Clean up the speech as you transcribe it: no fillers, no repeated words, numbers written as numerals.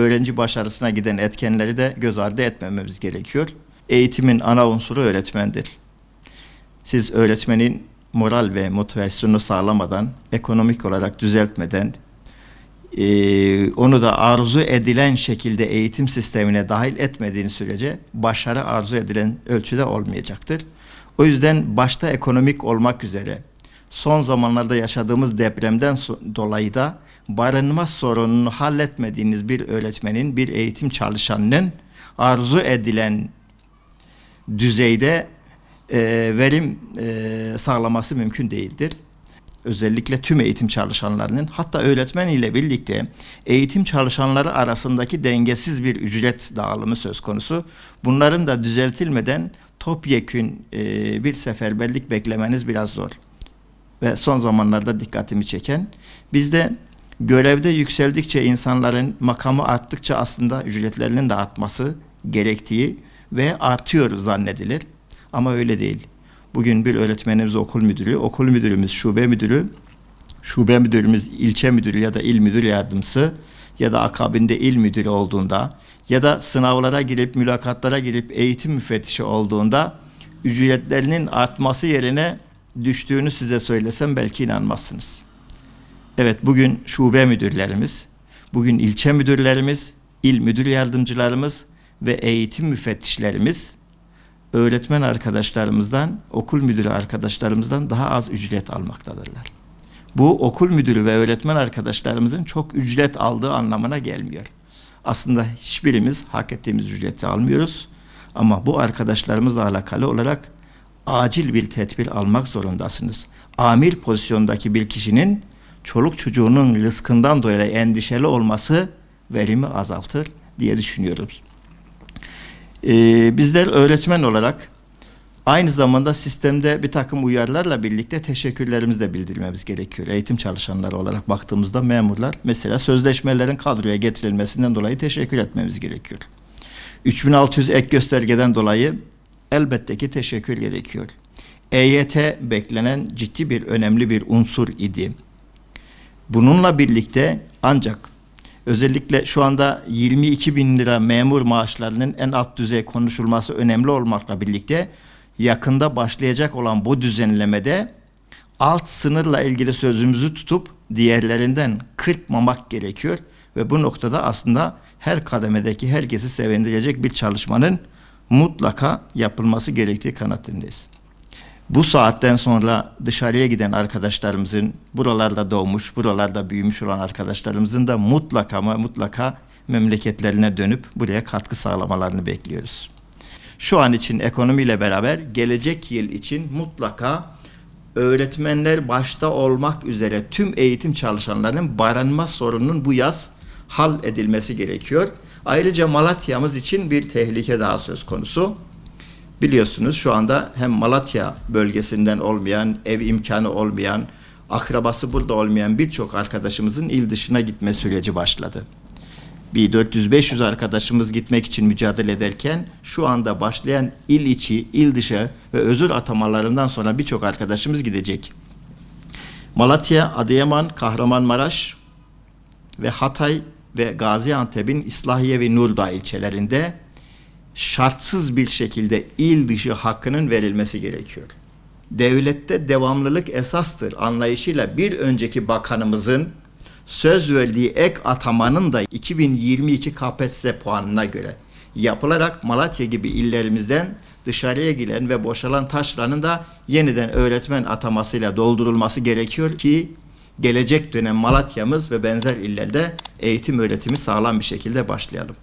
öğrenci başarısına giden etkenleri de göz ardı etmememiz gerekiyor. Eğitimin ana unsuru öğretmendir. Siz öğretmenin moral ve motivasyonunu sağlamadan, ekonomik olarak düzeltmeden, onu da arzu edilen şekilde eğitim sistemine dahil etmediğiniz sürece başarı arzu edilen ölçüde olmayacaktır. O yüzden başta ekonomik olmak üzere son zamanlarda yaşadığımız depremden dolayı da barınma sorununu halletmediğiniz bir öğretmenin, bir eğitim çalışanının arzu edilen düzeyde verim sağlaması mümkün değildir. Özellikle tüm eğitim çalışanlarının, hatta öğretmen ile birlikte eğitim çalışanları arasındaki dengesiz bir ücret dağılımı söz konusu. Bunların da düzeltilmeden topyekün bir seferberlik beklemeniz biraz zor. Ve son zamanlarda dikkatimi çeken, bizde görevde yükseldikçe insanların makamı arttıkça aslında ücretlerinin de artması gerektiği ve artıyor zannedilir. Ama öyle değil. Bugün bir öğretmenimiz okul müdürü, okul müdürümüz şube müdürü, şube müdürümüz ilçe müdürü ya da il müdür yardımcısı ya da akabinde il müdürü olduğunda ya da sınavlara girip mülakatlara girip eğitim müfettişi olduğunda ücretlerinin artması yerine düştüğünü size söylesem belki inanmazsınız. Evet, bugün şube müdürlerimiz, bugün ilçe müdürlerimiz, il müdür yardımcılarımız ve eğitim müfettişlerimiz öğretmen arkadaşlarımızdan, okul müdürü arkadaşlarımızdan daha az ücret almaktadırlar. Bu okul müdürü ve öğretmen arkadaşlarımızın çok ücret aldığı anlamına gelmiyor. Aslında hiçbirimiz hak ettiğimiz ücreti almıyoruz. Ama bu arkadaşlarımızla alakalı olarak acil bir tedbir almak zorundasınız. Amir pozisyondaki bir kişinin çoluk çocuğunun rızkından dolayı endişeli olması verimi azaltır diye düşünüyoruz. Bizler öğretmen olarak aynı zamanda sistemde bir takım uyarılarla birlikte teşekkürlerimizi de bildirmemiz gerekiyor. Eğitim çalışanları olarak baktığımızda memurlar mesela sözleşmelerin kadroya getirilmesinden dolayı teşekkür etmemiz gerekiyor. 3600 ek göstergeden dolayı elbette ki teşekkür gerekiyor. EYT beklenen ciddi bir önemli bir unsur idi. Bununla birlikte ancak özellikle şu anda 22 bin lira memur maaşlarının en alt düzey konuşulması önemli olmakla birlikte yakında başlayacak olan bu düzenlemede alt sınırla ilgili sözümüzü tutup diğerlerinden kırpmamak gerekiyor ve bu noktada aslında her kademedeki herkesi sevindirecek bir çalışmanın mutlaka yapılması gerektiği kanaatindeyiz. Bu saatten sonra dışarıya giden arkadaşlarımızın, buralarda doğmuş, buralarda büyümüş olan arkadaşlarımızın da mutlaka memleketlerine dönüp buraya katkı sağlamalarını bekliyoruz. Şu an için ekonomiyle beraber gelecek yıl için mutlaka öğretmenler başta olmak üzere tüm eğitim çalışanlarının barınma sorununun bu yaz hal edilmesi gerekiyor. Ayrıca Malatya'mız için bir tehlike daha söz konusu. Biliyorsunuz şu anda hem Malatya bölgesinden olmayan, ev imkanı olmayan, akrabası burada olmayan birçok arkadaşımızın il dışına gitme süreci başladı. Bir 400-500 arkadaşımız gitmek için mücadele ederken şu anda başlayan il içi, il dışı ve özür atamalarından sonra birçok arkadaşımız gidecek. Malatya, Adıyaman, Kahramanmaraş ve Hatay ve Gaziantep'in İslahiye ve Nurdağ ilçelerinde şartsız bir şekilde il dışı hakkının verilmesi gerekiyor. Devlette devamlılık esastır anlayışıyla bir önceki bakanımızın söz verdiği ek atamanın da 2022 KPSS puanına göre yapılarak Malatya gibi illerimizden dışarıya giren ve boşalan taşranın da yeniden öğretmen atamasıyla doldurulması gerekiyor ki gelecek dönem Malatya'mız ve benzer illerde eğitim öğretimi sağlam bir şekilde başlayalım.